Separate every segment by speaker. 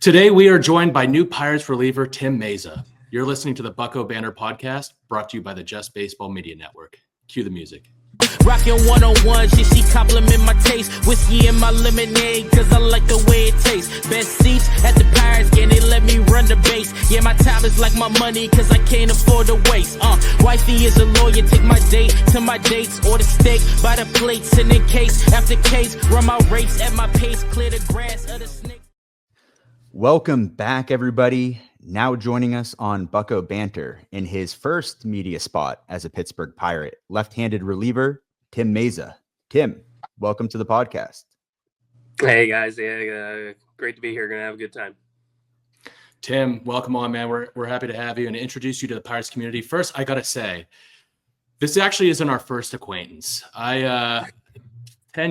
Speaker 1: Today, we are joined by new Pirates reliever Tim Mayza. You're listening to the Bucko Banner podcast, brought to you by the Just Baseball Media Network. Cue the music.
Speaker 2: Rockin' 101, she compliment my taste. Whiskey in my lemonade, cause I like the way it tastes. Best seats at the Pirates game, they let me run the base. Yeah, my time is like my money, cause I can't afford to waste. Wifey is a lawyer, take my date to my dates. Order steak by the plates, and in case after case, run my race at my pace, clear the grass of the snake.
Speaker 3: Welcome back, everybody. Now joining us on Bucko Banter in his first media spot as a Pittsburgh Pirate, left-handed reliever, Tim Mayza. Tim, welcome to the podcast.
Speaker 4: Hey, guys. Yeah, great to be here. Going to have a good time.
Speaker 1: Tim, welcome on, man. We're happy to have you and introduce you to the Pirates community. First, I got to say, this actually isn't our first acquaintance. 10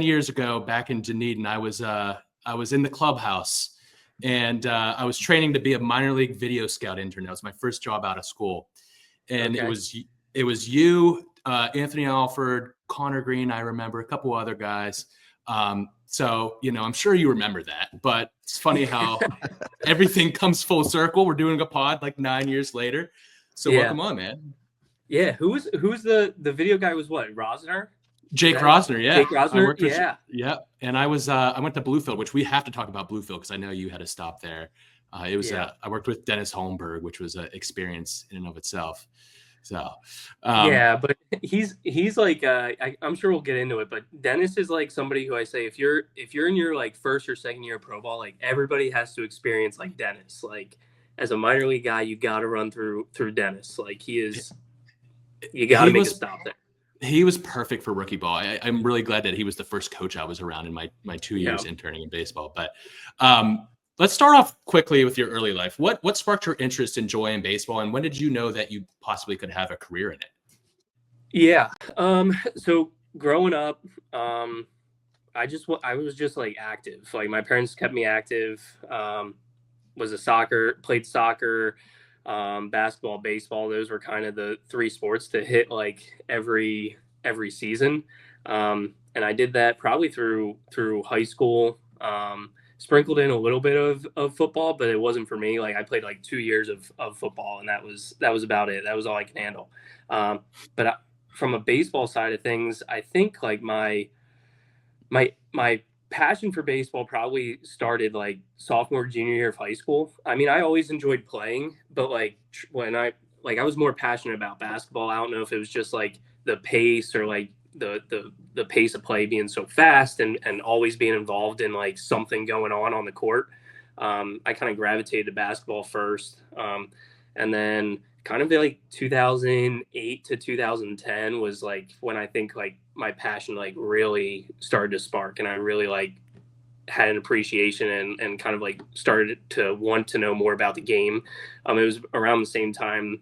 Speaker 1: years ago, back in Dunedin, I was in the clubhouse. And I was training to be a minor league video scout intern. That was my first job out of school. And
Speaker 4: Okay.
Speaker 1: it was you, Anthony Alford, Connor Green, I remember, a couple other guys. So, I'm sure you remember that. But it's funny how everything comes full circle. We're doing a pod like 9 years later. So welcome on, man.
Speaker 4: Yeah. Who's the video guy was what? Rosner?
Speaker 1: Jake Rosner, yeah.
Speaker 4: Jake Rosner, yeah.
Speaker 1: Yeah. And I went to Bluefield, which we have to talk about Bluefield because I know you had to stop there. I worked with Dennis Holmberg, which was an experience in and of itself. So,
Speaker 4: but he's like, I'm sure we'll get into it, but Dennis is like somebody who I say, if you're in your like first or second year of pro ball, like everybody has to experience like Dennis. Like as a minor league guy, you got to run through Dennis. Like you got to make a stop there.
Speaker 1: He was perfect for rookie ball. I'm really glad that he was the first coach I was around in my 2 years interning in baseball. But let's start off quickly with your early life. What sparked your interest in joy in baseball, and when did you know that you possibly could have a career in it?
Speaker 4: Yeah. So growing up, I was just like active. Like my parents kept me active. Played soccer. Basketball, baseball, those were kind of the three sports to hit like every season. And I did that probably through high school, sprinkled in a little bit of football, but it wasn't for me. Like I played like 2 years of football and that was about it. That was all I could handle. But from a baseball side of things, I think like my passion for baseball probably started like sophomore, junior year of high school. I mean, I always enjoyed playing, but like when I was more passionate about basketball. I don't know if it was just like the pace or like the pace of play being so fast and always being involved in like something going on the court. I kind of gravitated to basketball first. And then kind of like 2008 to 2010 was like when I think like my passion like really started to spark and I really like had an appreciation and kind of like started to want to know more about the game. It was around the same time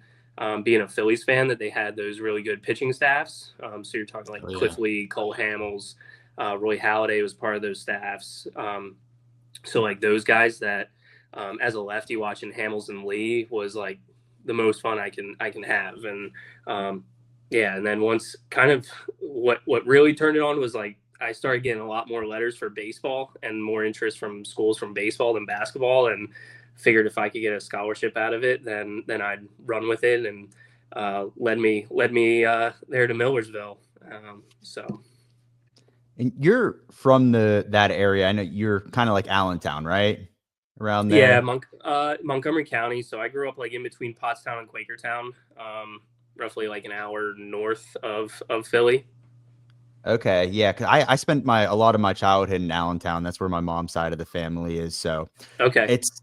Speaker 4: being a Phillies fan that they had those really good pitching staffs. So you're talking like Cliff Lee, Cole Hamels, Roy Halladay was part of those staffs. So like those guys that as a lefty watching Hamels and Lee was like the most fun I can have. And and then once kind of what really turned it on was like I started getting a lot more letters for baseball and more interest from schools from baseball than basketball, and figured if I could get a scholarship out of it, then I'd run with it, and led me there to Millersville.
Speaker 3: And you're from that area. I know you're kind of like Allentown, right? Around there.
Speaker 4: Yeah, Montgomery County. So I grew up like in between Pottstown and Quakertown, roughly like an hour north of Philly.
Speaker 3: Okay, yeah, 'cause I spent a lot of my childhood in Allentown. That's where my mom's side of the family is. So
Speaker 4: okay,
Speaker 3: it's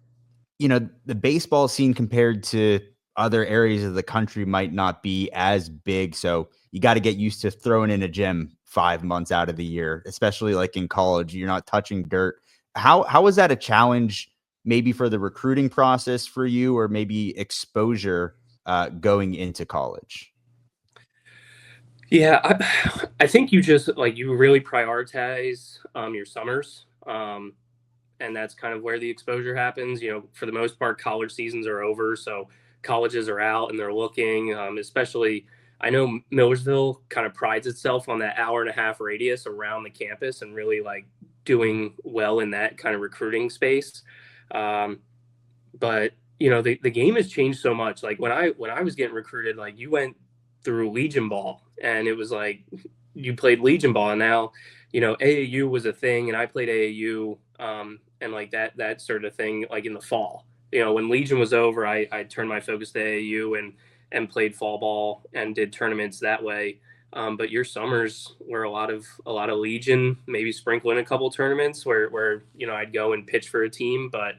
Speaker 3: the baseball scene compared to other areas of the country might not be as big. So you got to get used to throwing in a gym 5 months out of the year, especially like in college. You're not touching dirt. How was that a challenge? Maybe for the recruiting process for you, or maybe exposure going into college?
Speaker 4: Yeah, I think you just like you really prioritize your summers, and that's kind of where the exposure happens. For the most part, college seasons are over, so colleges are out and they're looking. Especially, I know Millersville kind of prides itself on that hour-and-a-half radius around the campus and really like doing well in that kind of recruiting space. but the game has changed so much. Like when I was getting recruited, like you went through Legion Ball, and it was like you played Legion Ball, and now AAU was a thing, and I played AAU, and like that sort of thing, like in the fall. When Legion was over, I turned my focus to AAU and played fall ball and did tournaments that way. But your summers were a lot of Legion, maybe sprinkle in a couple tournaments where I'd go and pitch for a team, but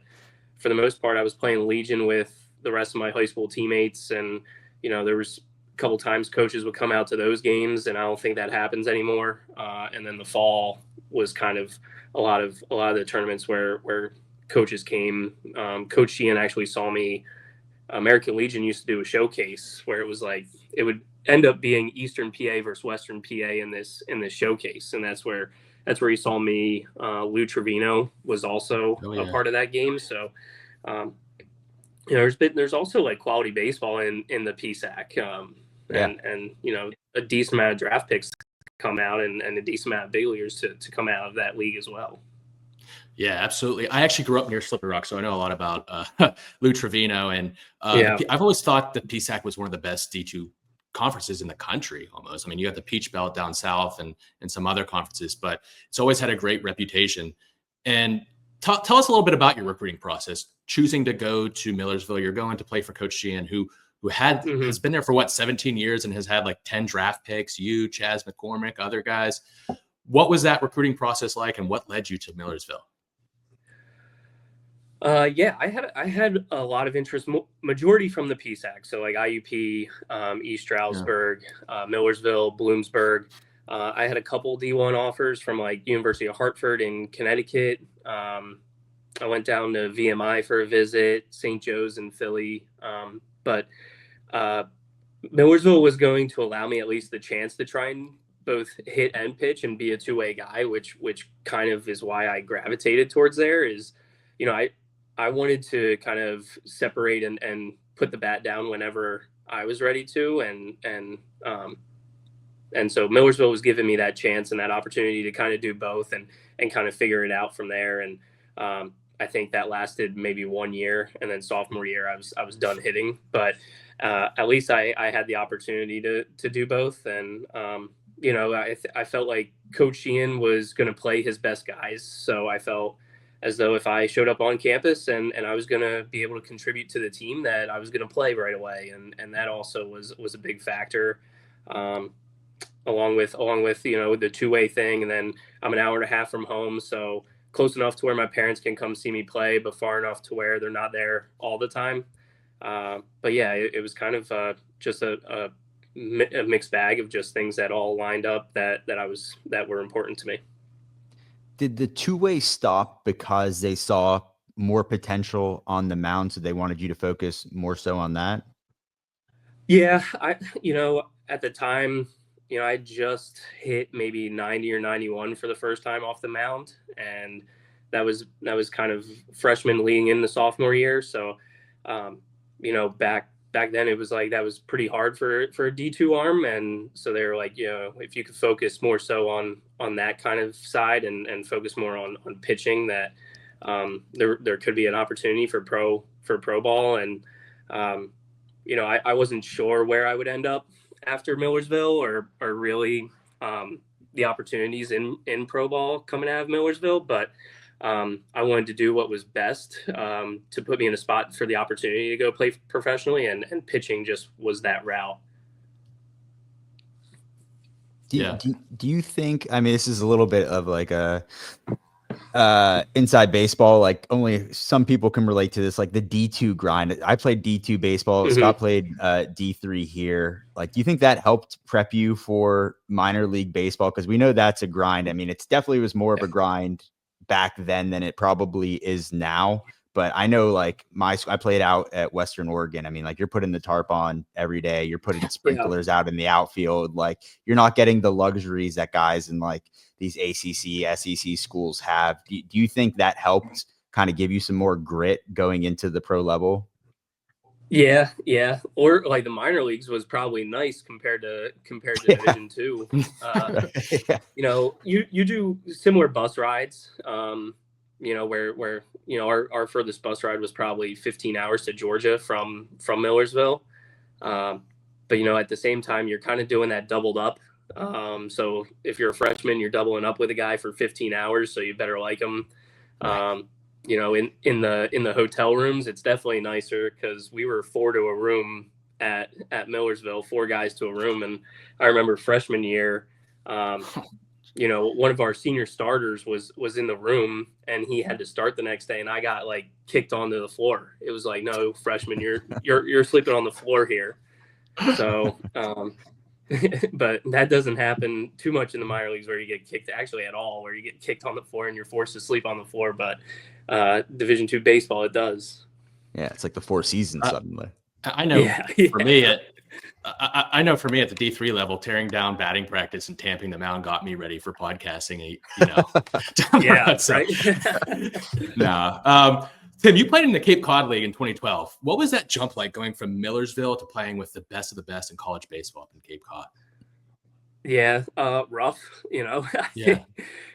Speaker 4: for the most part, I was playing Legion with the rest of my high school teammates. And, there was a couple times coaches would come out to those games, and I don't think that happens anymore. And then the fall was kind of a lot of the tournaments where coaches came. Coach Sheehan actually saw me. American Legion used to do a showcase where it was like, it would end up being Eastern PA versus Western PA in this showcase. And that's where he saw me. Lou Trevino was also a part of that game. So, there's also like quality baseball in the PSAC, and a decent amount of draft picks come out and a decent amount of big leaguers to come out of that league as well.
Speaker 1: Yeah, absolutely. I actually grew up near Slippery Rock, so I know a lot about Lou Trevino. And I've always thought the PSAC was one of the best D2 conferences in the country almost. I mean, you have the Peach Belt down south and some other conferences, but it's always had a great reputation. And tell us a little bit about your recruiting process, choosing to go to Millersville. You're going to play for Coach Sheehan, who has been there for 17 years and has had like 10 draft picks, you, Chaz McCormick, other guys. What was that recruiting process like, and what led you to Millersville?
Speaker 4: I had a lot of interest, majority from the PSAC. So like IUP, East Stroudsburg, Millersville, Bloomsburg. I had a couple D1 offers from like University of Hartford in Connecticut. I went down to VMI for a visit, St. Joe's in Philly. But Millersville was going to allow me at least the chance to try and both hit and pitch and be a two-way guy, which kind of is why I gravitated towards there. Is, I wanted to kind of separate and put the bat down whenever I was ready to. And so Millersville was giving me that chance and that opportunity to kind of do both and kind of figure it out from there. And I think that lasted maybe 1 year, and then sophomore year I was done hitting, but at least I had the opportunity to do both. And I felt like Coach Sheehan was going to play his best guys, so I felt as though if I showed up on campus and I was going to be able to contribute to the team, that I was going to play right away. And that also was a big factor, along with, the two-way thing. And then I'm an hour and a half from home, so close enough to where my parents can come see me play, but far enough to where they're not there all the time. But yeah, it was kind of just a mixed bag of just things that all lined up that were important to me.
Speaker 3: Did the two-way stop because they saw more potential on the mound, so they wanted you to focus more so on that?
Speaker 4: Yeah, at the time, I just hit maybe 90 or 91 for the first time off the mound, and that was kind of freshman leading into sophomore year. So, back then it was like that was pretty hard for a D2 arm, and so they were like, if you could focus more so on that kind of side and focus more on pitching, that there could be an opportunity for pro ball. And I wasn't sure where I would end up after Millersville or really the opportunities in pro ball coming out of Millersville, but I wanted to do what was best to put me in a spot for the opportunity to go play professionally, and pitching just was that route.
Speaker 3: Do you think, I mean, this is a little bit of like a inside baseball, like only some people can relate to this, like the D2 grind. I played D2 baseball. Mm-hmm. Scott played D3 here. Like, do you think that helped prep you for minor league baseball? Because we know that's a grind. I mean, it's definitely was more of a grind back then than it probably is now. But I know, like, I played out at Western Oregon. I mean, like, you're putting the tarp on every day. You're putting sprinklers out in the outfield. Like, you're not getting the luxuries that guys in like these ACC, SEC schools have. Do you think that helped kind of give you some more grit going into the pro level?
Speaker 4: Yeah. Or like the minor leagues was probably nice compared to Division II. You do similar bus rides. where our furthest bus ride was probably 15 hours to Georgia from Millersville. But at the same time, you're kind of doing that doubled up. So if you're a freshman, you're doubling up with a guy for 15 hours, so you better like him.
Speaker 3: Right.
Speaker 4: In the hotel rooms, it's definitely nicer because we were 4 to a room at Millersville, 4 guys to a room. And I remember freshman year, one of our senior starters was in the room and he had to start the next day, and I got like kicked onto the floor. It was like, no, freshman, you're sleeping on the floor here. So, but that doesn't happen too much in the minor leagues where you get kicked actually at all, where you get kicked on the floor and you're forced to sleep on the floor. But Division II baseball, it does.
Speaker 3: Yeah, it's like the Four Seasons suddenly.
Speaker 1: I know for me I know for me at the D3 level, tearing down batting practice and tamping the mound got me ready for podcasting.
Speaker 4: Yeah,
Speaker 1: so,
Speaker 4: right.
Speaker 1: No. Tim, you played in the Cape Cod League in 2012. What was that jump like going from Millersville to playing with the best of the best in college baseball up in Cape Cod?
Speaker 4: Yeah, rough.
Speaker 1: Yeah.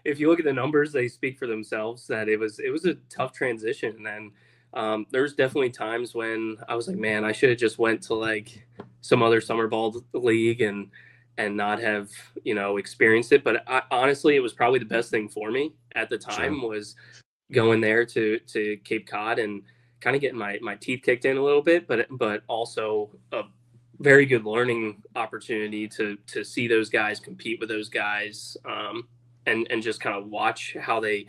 Speaker 4: If you look at the numbers, they speak for themselves. That it was a tough transition, and there's definitely times when I was like, man, I should have just went to like some other summer ball league and not have experienced it. But honestly, it was probably the best thing for me at the time.
Speaker 1: Sure.
Speaker 4: Was going there to Cape Cod and kind of getting my teeth kicked in a little bit, but also a very good learning opportunity to see those guys compete with those guys, and just kind of watch how they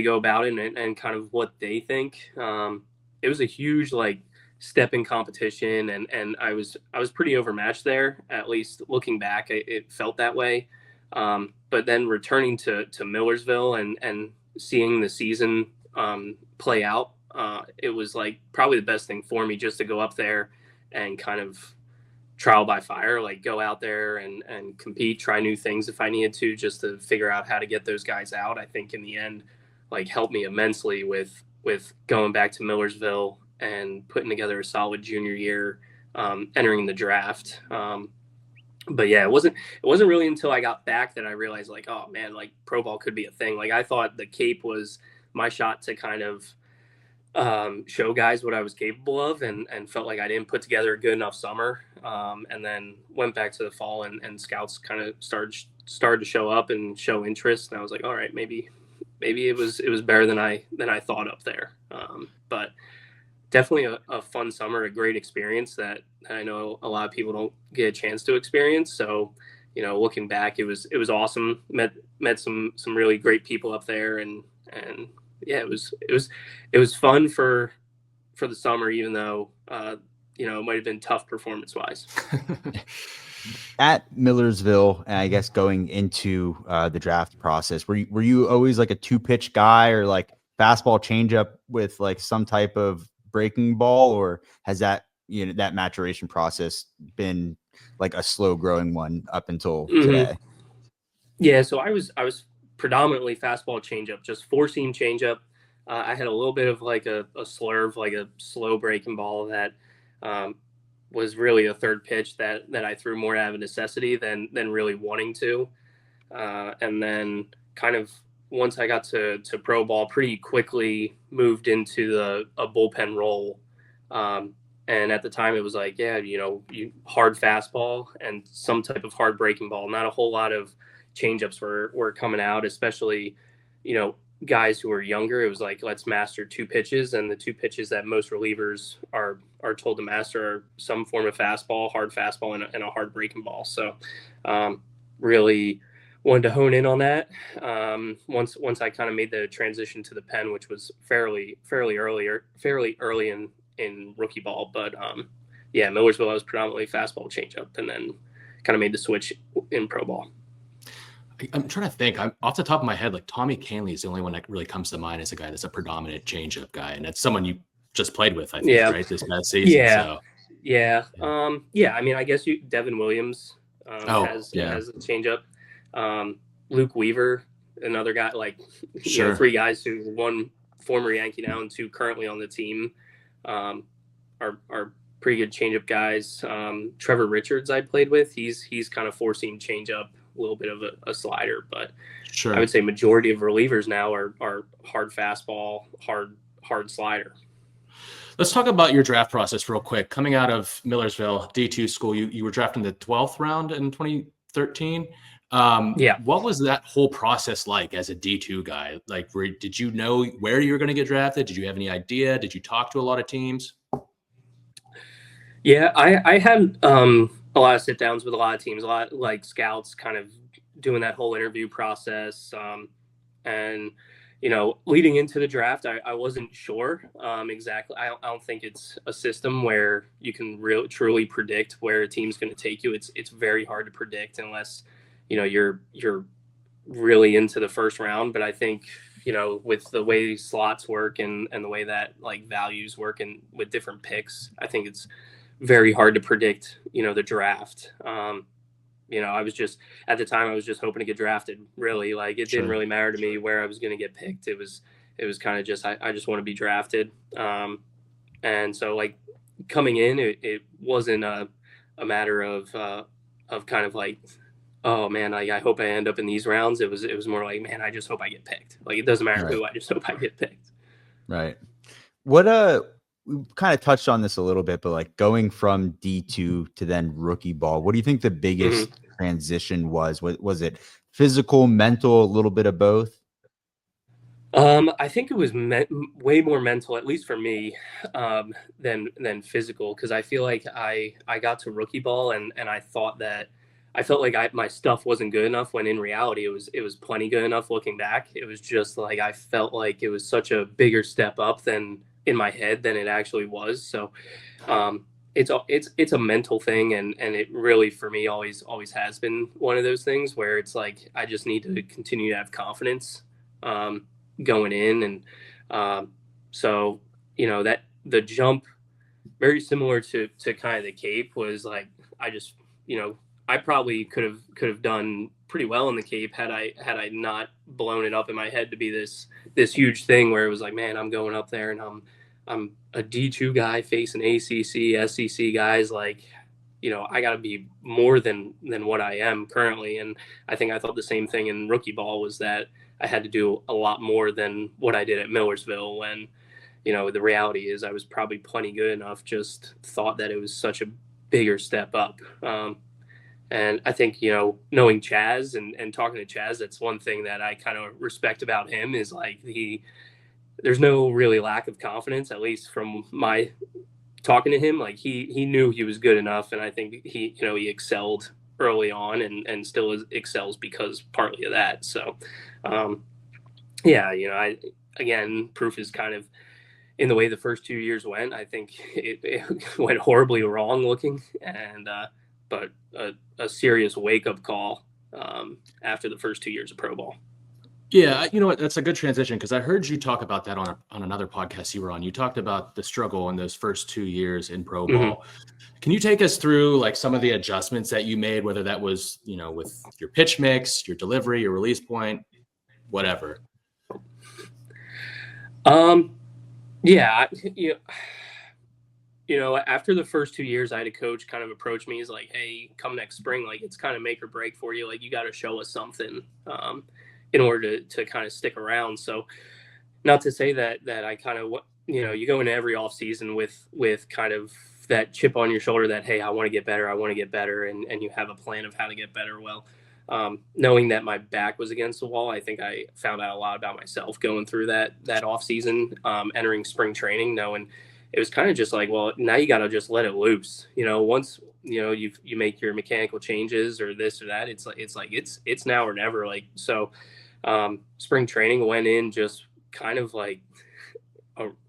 Speaker 4: go about it and kind of what they think. It was a huge like step in competition, and I was pretty overmatched there. At least looking back, it felt that way. But then returning to Millersville and seeing the season play out, it was like probably the best thing for me just to go up there and kind of trial by fire, like go out there and compete, try new things if I needed to, just to figure out how to get those guys out. I think in the end, like helped me immensely with going back to Millersville and putting together a solid junior year, entering the draft. But yeah, it wasn't really until I got back that I realized like, oh man, like pro ball could be a thing. Like I thought the Cape was my shot to kind of show guys what I was capable of, and felt like I didn't put together a good enough summer. And then went back to the fall and scouts kind of started to show up and show interest. And I was like, all right, maybe it was better than I thought up there. But definitely a fun summer, a great experience that I know a lot of people don't get a chance to experience. So, looking back, it was awesome. Met some really great people up there, and yeah, it was fun for the summer, even though it might have been tough performance wise.
Speaker 3: At Millersville, and I guess going into the draft process, were you always like a 2-pitch guy, or like fastball changeup with like some type of breaking ball, or has that that maturation process been like a slow growing one up until today?
Speaker 4: Yeah, so I was predominantly fastball changeup, just 4-seam changeup. I had a little bit of like a slurve, like a slow breaking ball that was really a third pitch that I threw more out of a necessity than really wanting to. And then kind of once I got to pro ball, pretty quickly moved into a bullpen role. And at the time it was like, yeah, hard fastball and some type of hard breaking ball. Not a whole lot of changeups were coming out, especially, guys who were younger. It was like, let's master 2 pitches. And the 2 pitches that most relievers are told to master are some form of fastball, hard fastball, and a hard breaking ball. So really wanted to hone in on that. Once I kind of made the transition to the pen, which was fairly early in rookie ball. But yeah, Millersville, I was predominantly fastball changeup, and then kind of made the switch in pro ball.
Speaker 1: I'm trying to think. I'm off the top of my head, like Tommy Canley is the only one that really comes to mind as a guy that's a predominant changeup guy, and that's someone you just played with, I think, right, this past season.
Speaker 4: Yeah,
Speaker 1: so.
Speaker 4: yeah. I mean, I guess Devin Williams has a changeup. Luke Weaver, another guy, like
Speaker 1: Sure.
Speaker 4: 3 guys who, one former Yankee now and 2 currently on the team, are pretty good changeup guys. Trevor Richards I played with. He's kind of 4-seam changeup. little bit of a slider. But
Speaker 1: Sure.
Speaker 4: I would say majority of relievers now are hard fastball, hard slider.
Speaker 1: Let's talk about your draft process real quick. Coming out of Millersville D2 school, you were drafted in the 12th round in 2013.
Speaker 4: Yeah.
Speaker 1: What was that whole process like as a D2 guy? Like, did you know where you were going to get drafted? Did you have any idea? Did you talk to a lot of teams?
Speaker 4: Yeah, I had a lot of sit downs with a lot of teams, a lot like scouts kind of doing that whole interview process. And, leading into the draft, I wasn't sure exactly. I don't think it's a system where you can truly predict where a team's going to take you. It's very hard to predict unless, you're really into the first round. But I think, with the way slots work and the way that like values work and with different picks, I think it's very hard to predict, the draft. I was just at the time I was just hoping to get drafted. Really, like it didn't really matter to me where I was going to get picked. It was kind of just I just want to be drafted. And so like coming in, it wasn't a matter of kind of like, oh man, I hope I end up in these rounds. It was more like, man, I just hope I get picked. Like it doesn't matter who, I just hope I get picked.
Speaker 3: Right. What we kind of touched on this a little bit, but like going from D2 to then rookie ball, what do you think the biggest transition was? Was it physical, mental, a little bit of both?
Speaker 4: I think it was way more mental, at least for me, than physical. Cause I feel like I got to rookie ball and I felt like my stuff wasn't good enough, when in reality it was plenty good enough. Looking back, it was just like I felt like it was such a bigger step up than in my head than it actually was. So it's a mental thing, and it really for me always has been one of those things where it's like I just need to continue to have confidence going in, and so that the jump, very similar to kind of the Cape, was like I just I probably could have done pretty well in the Cape had I not blown it up in my head to be this huge thing where it was like, man, I'm going up there and I'm a D2 guy facing ACC, SEC guys. Like, I got to be more than what I am currently. And I think I thought the same thing in rookie ball, was that I had to do a lot more than what I did at Millersville, when, the reality is I was probably plenty good enough, just thought that it was such a bigger step up. And I think, knowing Chaz and talking to Chaz, that's one thing that I kind of respect about him, is like there's no really lack of confidence, at least from my talking to him. Like he knew he was good enough. And I think he excelled early on and still excels because partly of that. So, again, proof is kind of in the way the first 2 years went. I think it went horribly wrong looking, and, but a serious wake-up call after the first 2 years of pro ball.
Speaker 1: Yeah, you know what? That's a good transition, because I heard you talk about that on another podcast you were on. You talked about the struggle in those first 2 years in pro ball. Can you take us through like some of the adjustments that you made, whether that was, with your pitch mix, your delivery, your release point, whatever?
Speaker 4: Yeah, after the first 2 years, I had a coach kind of approach me. He's like, hey, come next spring, like it's kind of make or break for you. Like you got to show us something in order to kind of stick around. So not to say that I kind of, you go into every off season with kind of that chip on your shoulder that, hey, I want to get better. And you have a plan of how to get better. Well, knowing that my back was against the wall, I think I found out a lot about myself going through that off season, entering spring training, knowing it was kind of just like, well, now you got to just let it loose. Once, you make your mechanical changes or this or that, it's now or never. Like, so, spring training went in just kind of like,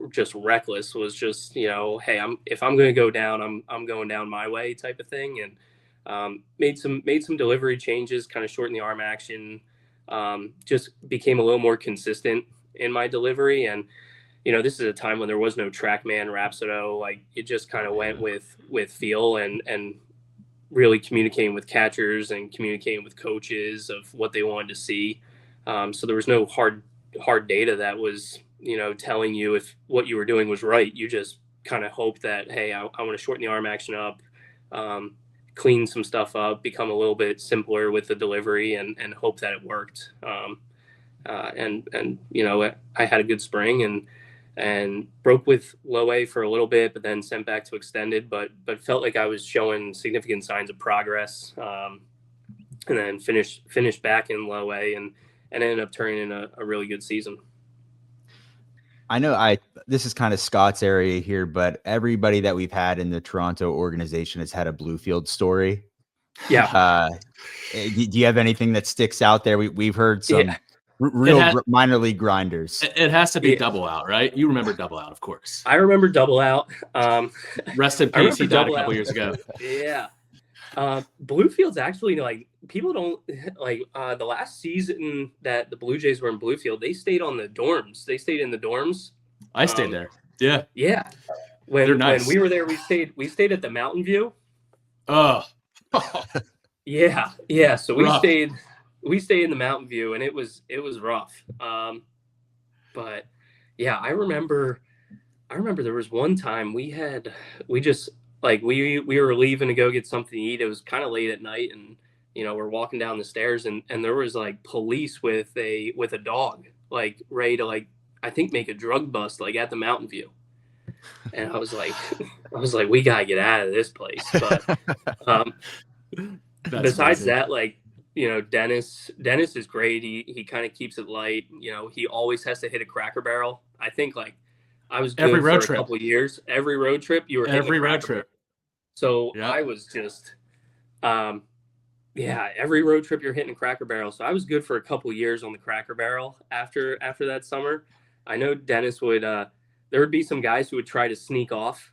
Speaker 4: just reckless, was just, hey, if I'm going to go down, I'm going down my way type of thing. And, made some delivery changes, kind of shortened the arm action, just became a little more consistent in my delivery. And, this is a time when there was no TrackMan, Rhapsodo. Like it just kind of went with feel and really communicating with catchers and communicating with coaches of what they wanted to see. So there was no hard data that was, telling you if what you were doing was right. You just kind of hope that, hey, I want to shorten the arm action up, clean some stuff up, become a little bit simpler with the delivery, and hope that it worked. And I had a good spring and broke with low A for a little bit, but then sent back to extended, but felt like I was showing significant signs of progress. And then finished back in low A and ended up turning in a really good season.
Speaker 3: I know this is kind of Scott's area here, but everybody that we've had in the Toronto organization has had a Bluefield story.
Speaker 4: Yeah.
Speaker 3: Do you have anything that sticks out there? We've heard some real minor league grinders.
Speaker 1: It has to be Double Out, right? You remember Double Out, of course.
Speaker 4: I remember Double Out.
Speaker 1: Rest in peace. He died a couple years ago.
Speaker 4: Yeah. Bluefield's actually, like, people don't like the last season that the Blue Jays were in Bluefield, they stayed on the dorms. They stayed in the dorms.
Speaker 1: I stayed there. Yeah.
Speaker 4: Yeah.
Speaker 1: They're nice.
Speaker 4: When we were there, we stayed at the Mountain View.
Speaker 1: Oh.
Speaker 4: Yeah. Yeah. So we stayed in the Mountain View, and it was rough. But yeah, I remember there was one time we were leaving to go get something to eat. It was kind of late at night, and we're walking down the stairs, and there was like police with a dog, like ready to, like, I think make a drug bust, like, at the Mountain View. And I was like, we gotta get out of this place. But besides that, like, Dennis is great. He kind of keeps it light. He always has to hit a Cracker Barrel. I think, like, I was good
Speaker 1: every road
Speaker 4: for
Speaker 1: trip.
Speaker 4: A couple of years. Every road trip you were
Speaker 1: every road trip.
Speaker 4: So yeah. I was just, every road trip you're hitting a Cracker Barrel. So I was good for a couple of years on the Cracker Barrel after that summer. I know Dennis would, there would be some guys who would try to sneak off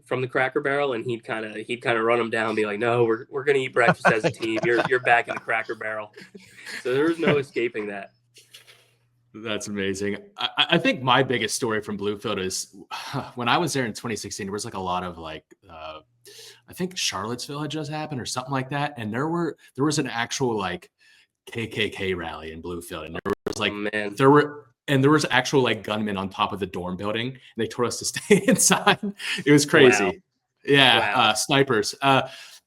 Speaker 4: from the Cracker Barrel, and he'd kind of run them down and be like, no, we're going to eat breakfast as a team. You're back in the Cracker Barrel. So there was no escaping that.
Speaker 1: That's amazing. I think my biggest story from Bluefield is when I was there in 2016, there was like a lot of, like, I think Charlottesville had just happened or something like that. And there was an actual, like, KKK rally in Bluefield. And there was, like, there was actual, like, gunmen on top of the dorm building. And they told us to stay inside. It was crazy.
Speaker 4: Wow.
Speaker 1: Yeah.
Speaker 4: Wow.
Speaker 1: Snipers.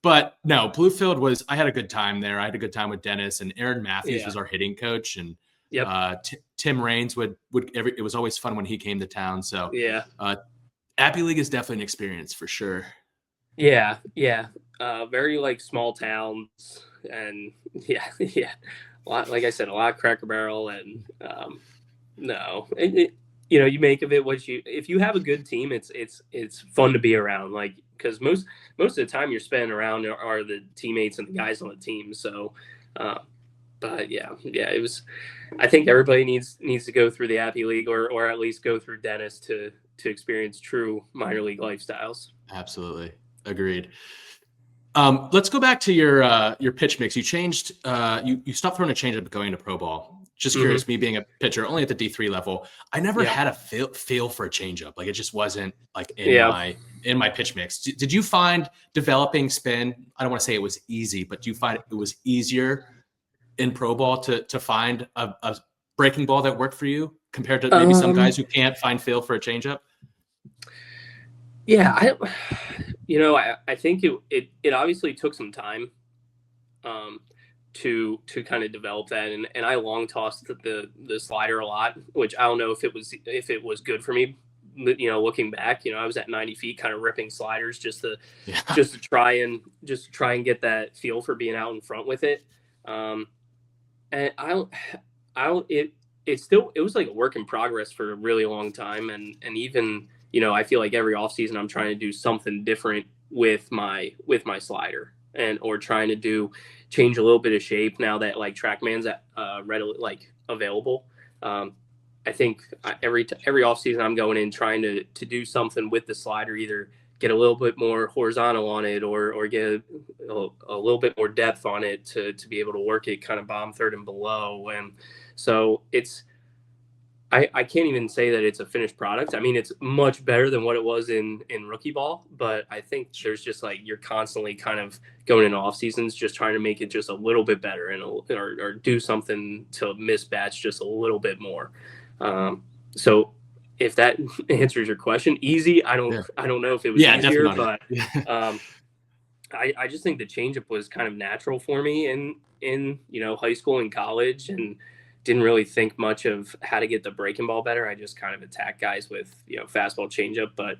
Speaker 1: But no, Bluefield I had a good time there. I had a good time with Dennis, and Aaron Matthews was our hitting coach. And
Speaker 4: yep.
Speaker 1: Tim Raines it was always fun when he came to town. So
Speaker 4: yeah.
Speaker 1: Appy League is definitely an experience for sure.
Speaker 4: Yeah. Yeah. Very, like, small towns, and yeah. A lot, like I said, a lot of Cracker Barrel, and you make of it if you have a good team, it's fun to be around, like, because most of the time you're spending around are the teammates and the guys on the team. So, but yeah, it was. I think everybody needs to go through the Appy League, or at least go through Dennis to experience true minor league lifestyles.
Speaker 1: Absolutely, agreed. Let's go back to your pitch mix. You changed. You stopped throwing a changeup going into pro ball. Just curious, me being a pitcher only at the D3 level, I never had a feel for a changeup. Like, it just wasn't, like, in my pitch mix. Did you find developing spin? I don't want to say it was easy, but do you find it was easier in pro ball to find a breaking ball that worked for you compared to maybe some guys who can't find feel for a changeup?
Speaker 4: Yeah, I think it obviously took some time to kind of develop that, and I long tossed the slider a lot, which I don't know if it was good for me. Looking back, I was at 90 feet, kind of ripping sliders just to try and get that feel for being out in front with it. And it was like a work in progress for a really long time, and even I feel like every offseason I'm trying to do something different with my slider, or trying to change a little bit of shape now that, like, TrackMan's readily, like, available. I think every offseason I'm going in trying to do something with the slider, either get a little bit more horizontal on it, or get a little bit more depth on it to be able to work it kind of bomb third and below. And so I can't even say that it's a finished product. I mean, it's much better than what it was in rookie ball, but I think there's just, like, you're constantly kind of going into off seasons, just trying to make it just a little bit better, or do something to misbatch just a little bit more. So if that answers your question, easy. I don't know if it was easier, but I just think the changeup was kind of natural for me in high school and college, and didn't really think much of how to get the breaking ball better. I just kind of attack guys with fastball changeup, but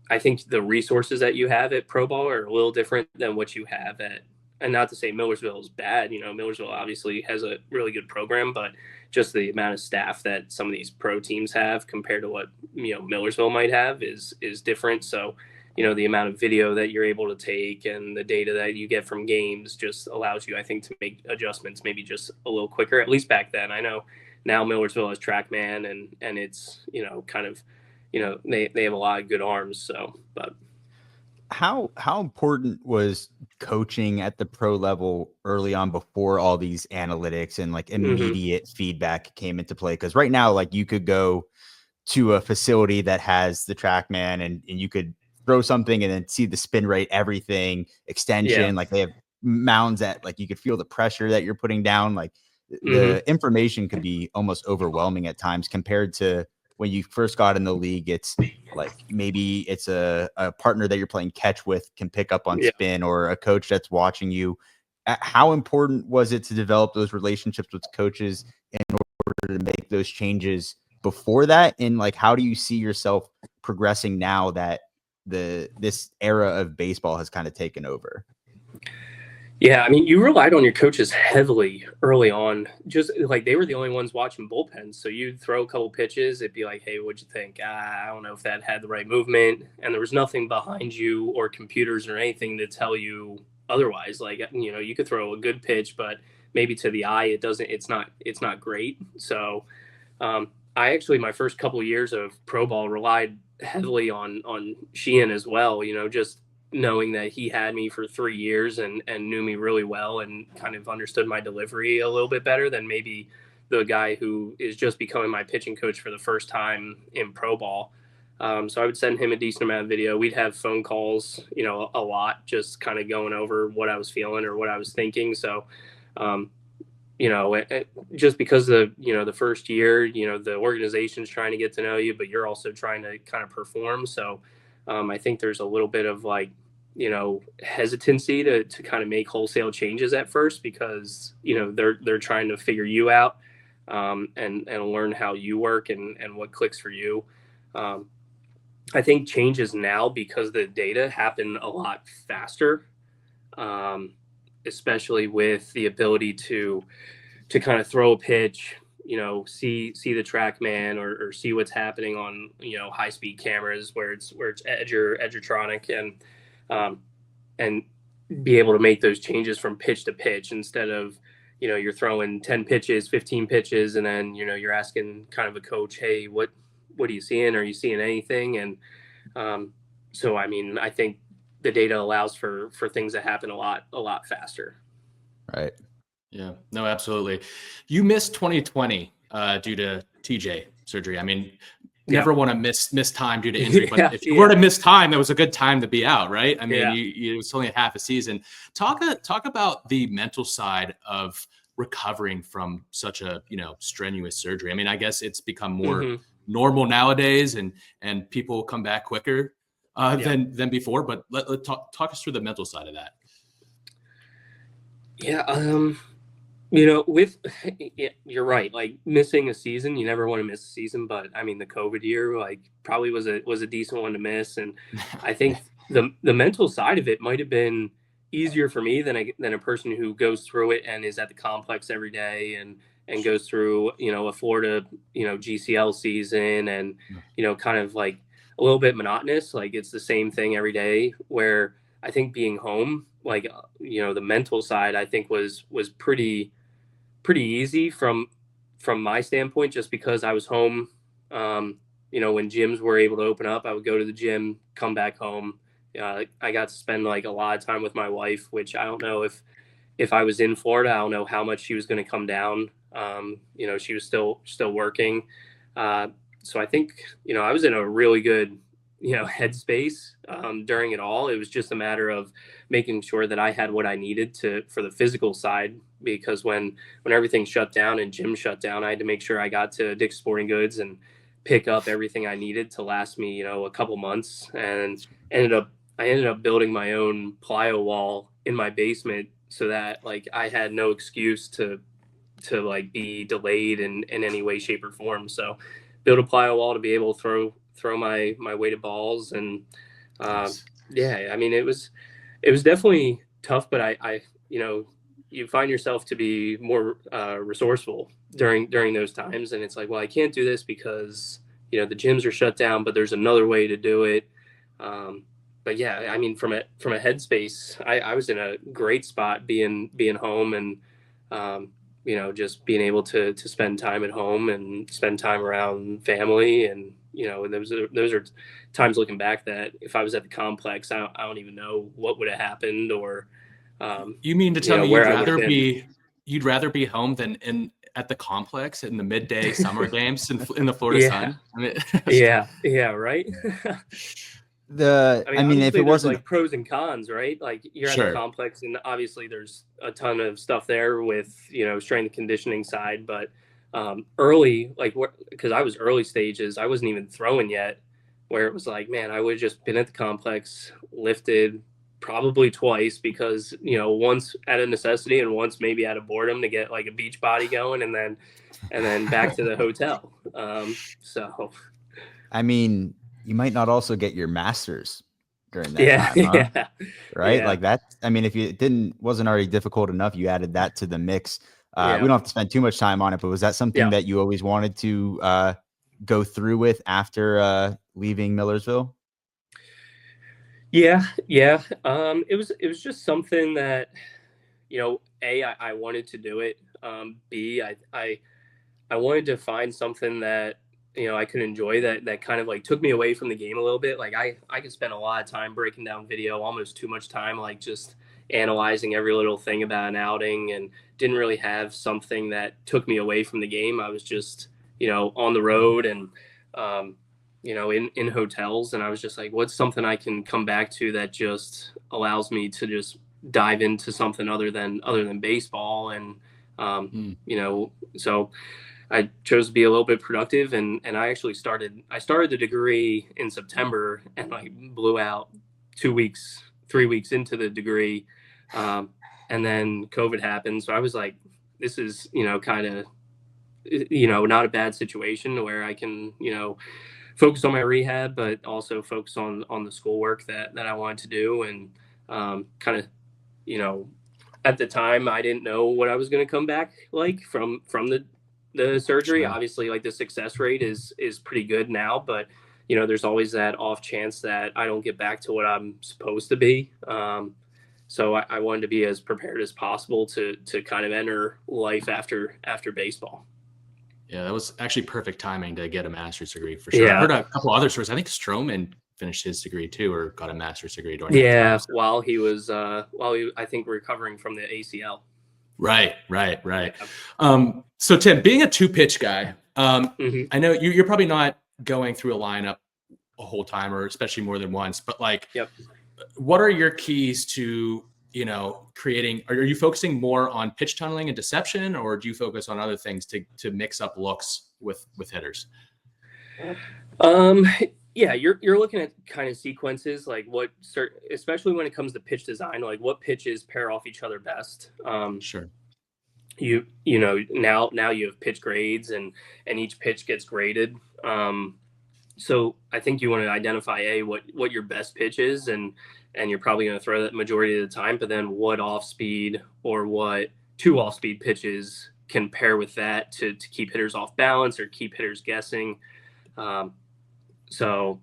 Speaker 4: I think the resources that you have at pro ball are a little different than what you have at, and not to say Millersville is bad. Millersville obviously has a really good program, but just the amount of staff that some of these pro teams have compared to what Millersville might have is different. So the amount of video that you're able to take and the data that you get from games just allows you, I think, to make adjustments maybe just a little quicker, at least back then. I know now Millersville has TrackMan, and it's kind of they have a lot of good arms. So, but
Speaker 3: how important was coaching at the pro level early on before all these analytics and like immediate feedback came into play? Because right now, like, you could go to a facility that has the TrackMan and you could throw something and then see the spin rate, everything, extension, like they have mounds that, like, you could feel the pressure that you're putting down. Like the information could be almost overwhelming at times compared to when you first got in the league. It's like, maybe it's a partner that you're playing catch with can pick up on spin, or a coach that's watching you. How important was it to develop those relationships with coaches in order to make those changes before that? And like, how do you see yourself progressing now that this era of baseball has kind of taken over?
Speaker 4: Yeah, I mean, you relied on your coaches heavily early on. Just like, they were the only ones watching bullpens. So you'd throw a couple pitches, it'd be like, hey, what'd you think? I don't know if that had the right movement. And there was nothing behind you or computers or anything to tell you otherwise. Like, you could throw a good pitch, but maybe to the eye, it's not great. So I actually, my first couple of years of pro ball, relied heavily on Sheehan as well, just knowing that he had me for 3 years and knew me really well and kind of understood my delivery a little bit better than maybe the guy who is just becoming my pitching coach for the first time in pro ball. So I would send him a decent amount of video. We'd have phone calls, a lot, just kind of going over what I was feeling or what I was thinking. So, just because the first year, the organization's trying to get to know you, but you're also trying to kind of perform. So I think there's a little bit of like, hesitancy to kind of make wholesale changes at first, because, they're trying to figure you out and learn how you work and what clicks for you. I think changes now, because the data happen a lot faster, especially with the ability to kind of throw a pitch, see the TrackMan or see what's happening on, high speed cameras where it's edgertronic, and be able to make those changes from pitch to pitch, instead of, you're throwing 10 pitches, 15 pitches. And then, you're asking kind of a coach, hey, what are you seeing? Are you seeing anything? And so, I mean, I think the data allows for things to happen a lot faster.
Speaker 3: Right.
Speaker 1: Yeah, no, absolutely. You missed 2020 due to TJ surgery. I mean, never want to miss time due to injury, but if you were to miss time, that was a good time to be out, right? I mean, it was only half a season. Talk about the mental side of recovering from such a strenuous surgery. I mean, I guess it's become more normal nowadays, and people come back quicker than before. But let talk us through the mental side of that.
Speaker 4: Yeah. You're right. Like, missing a season, you never want to miss a season, but I mean, the COVID year, like, probably was a decent one to miss. And I think the mental side of it might've been easier for me than a person who goes through it and is at the complex every day and goes through, a Florida, GCL season, and, kind of like a little bit monotonous. Like, it's the same thing every day, where I think being home, like, the mental side, I think was pretty easy from my standpoint, just because I was home. When gyms were able to open up, I would go to the gym, come back home. I got to spend like a lot of time with my wife, which I don't know if I was in Florida, I don't know how much she was going to come down. She was still working. So I think, I was in a really good, headspace during it all. It was just a matter of making sure that I had what I needed for the physical side, because when everything shut down and gym shut down, I had to make sure I got to Dick's Sporting Goods and pick up everything I needed to last me, a couple months, and ended up I ended up building my own plyo wall in my basement so that like I had no excuse to like be delayed in any way, shape, or form. So build a plyo wall to be able to throw my weighted balls. And
Speaker 1: Nice.
Speaker 4: yeah, I mean it was definitely tough, but I you know, you find yourself to be more resourceful during those times. And it's like, well, I can't do this because, you know, the gyms are shut down, but there's another way to do it. But yeah, I mean, from a headspace, I was in a great spot being home, and you know, just being able to spend time at home and spend time around family. And you know, those are times looking back that if I was at the complex, I don't even know what would have happened, or
Speaker 1: You mean to
Speaker 4: you
Speaker 1: tell
Speaker 4: know,
Speaker 1: me
Speaker 4: where I would have been.
Speaker 1: you'd rather be home than in at the complex in the midday summer games in the Florida
Speaker 4: Yeah,
Speaker 1: sun? I mean,
Speaker 4: yeah, right. I mean,
Speaker 3: I mean, if
Speaker 4: obviously
Speaker 3: it
Speaker 4: there's
Speaker 3: wasn't
Speaker 4: like pros and cons, right? Like you're at the
Speaker 1: sure.
Speaker 4: complex, and obviously there's a ton of stuff there with, you know, strength and conditioning side. But early, like what, because I was early stages, I wasn't even throwing yet, where it was like, man, I would have just been at the complex, lifted probably twice, because, you know, once out of necessity and once maybe out of boredom to get like a beach body going, and then back to the hotel. So
Speaker 3: I mean, you might not also get your masters during that
Speaker 4: yeah,
Speaker 3: time, huh?
Speaker 4: yeah,
Speaker 3: Right?
Speaker 4: yeah,
Speaker 3: Like that. I mean, if you it didn't wasn't already difficult enough, you added that to the mix. We
Speaker 4: yeah,
Speaker 3: don't have to spend too much time on it, but was that something
Speaker 4: yeah.
Speaker 3: that you always wanted to go through with after leaving Millersville?
Speaker 4: Yeah, yeah. It was just something that, you know, I wanted to do it. B, I wanted to find something that, you know, I could enjoy, that kind of like took me away from the game a little bit. Like I could spend a lot of time breaking down video, almost too much time, like just analyzing every little thing about an outing, and didn't really have something that took me away from the game. I was just, you know, on the road, and um, you know, in hotels, and I was just like, what's something I can come back to that just allows me to just dive into something other than baseball. And
Speaker 1: Hmm.
Speaker 4: you know, so I chose to be a little bit productive, and I started the degree in September, and I blew out 2 weeks, 3 weeks into the degree. Um, and then COVID happened. So I was like, this is, you know, kind of, you know, not a bad situation where I can, you know, focus on my rehab, but also focus on the schoolwork that I wanted to do. And kind of, you know, at the time I didn't know what I was going to come back like from the surgery.
Speaker 1: Sure.
Speaker 4: Obviously, like the success rate is pretty good now, but you know, there's always that off chance that I don't get back to what I'm supposed to be. So I wanted to be as prepared as possible to kind of enter life after baseball.
Speaker 1: Yeah, that was actually perfect timing to get a master's degree for sure. I
Speaker 4: Yeah,
Speaker 1: heard a couple other stories. I think Stroman finished his degree too, or got a master's degree during that time.
Speaker 4: yeah.
Speaker 1: So.
Speaker 4: While he, I think, recovering from the ACL.
Speaker 1: Right, right, right.
Speaker 4: Yeah.
Speaker 1: So Tim, being a two pitch guy,
Speaker 4: Hmm.
Speaker 1: I know you're probably not going through a lineup a whole time, or especially more than once, but like,
Speaker 4: Yep.
Speaker 1: what are your keys to, you know, creating? Are you focusing more on pitch tunneling and deception, or do you focus on other things to mix up looks with hitters?
Speaker 4: Um, yeah, you're looking at kind of sequences, like what certain, especially when it comes to pitch design, like what pitches pair off each other best.
Speaker 1: Sure.
Speaker 4: You know, now you have pitch grades, and each pitch gets graded. So I think you want to identify what your best pitch is, and you're probably going to throw that majority of the time. But then what off speed or what two off speed pitches can pair with that to keep hitters off balance or keep hitters guessing. Um, so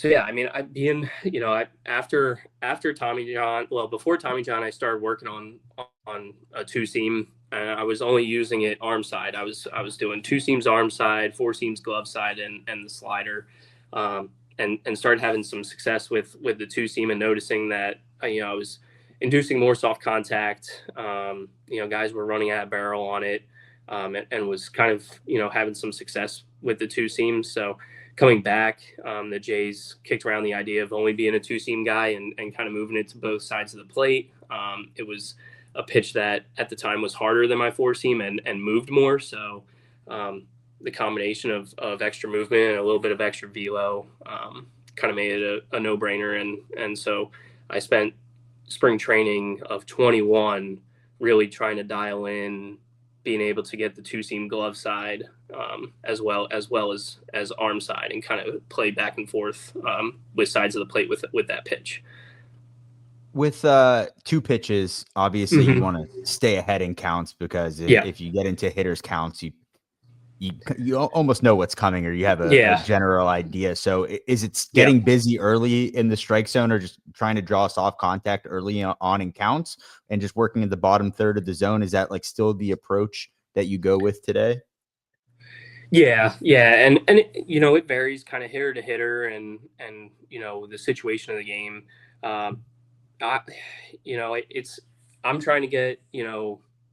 Speaker 4: yeah, I mean, I being, you know, after Tommy John, well, before Tommy John, I started working on a two seam. I was only using it arm side. I was doing two seams arm side, four seams glove side, and the slider, and started having some success with the two seam, and noticing that, you know, I was inducing more soft contact. You know, guys were running at barrel on it, and was kind of, you know, having some success with the two seams. So coming back, the Jays kicked around the idea of only being a two seam guy, and kind of moving it to both sides of the plate. It was a pitch that at the time was harder than my four seam, and moved more. So the combination of extra movement and a little bit of extra velo kind of made it a no-brainer. And so I spent spring training of 21 really trying to dial in being able to get the two-seam glove side as well as arm side, and kind of play back and forth with sides of the plate with that pitch.
Speaker 3: With 2 pitches, obviously you want to stay ahead in counts, because if you get into hitters counts, you almost know what's coming, or you have a general idea. So is it getting busy early in the strike zone, or just trying to draw soft contact early on in counts and just working in the bottom third of the zone? Is that like still the approach that you go with today?
Speaker 4: Yeah. And it varies kind of hitter to hitter and the situation of the game. I'm trying to get,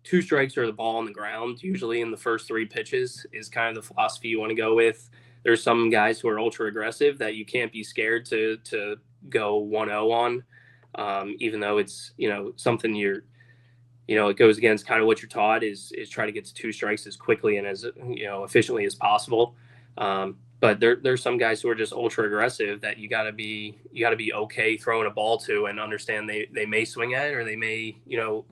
Speaker 4: 2 strikes or the ball on the ground, usually in the first 3 pitches, is kind of the philosophy you want to go with. There's some guys who are ultra aggressive that you can't be scared to go 1-0 on, even though it's, something it goes against kind of what you're taught is try to get to 2 strikes as quickly and as, efficiently as possible. But there's some guys who are just ultra aggressive that you gotta be okay throwing a ball to, and understand they may swing at it, or they may, you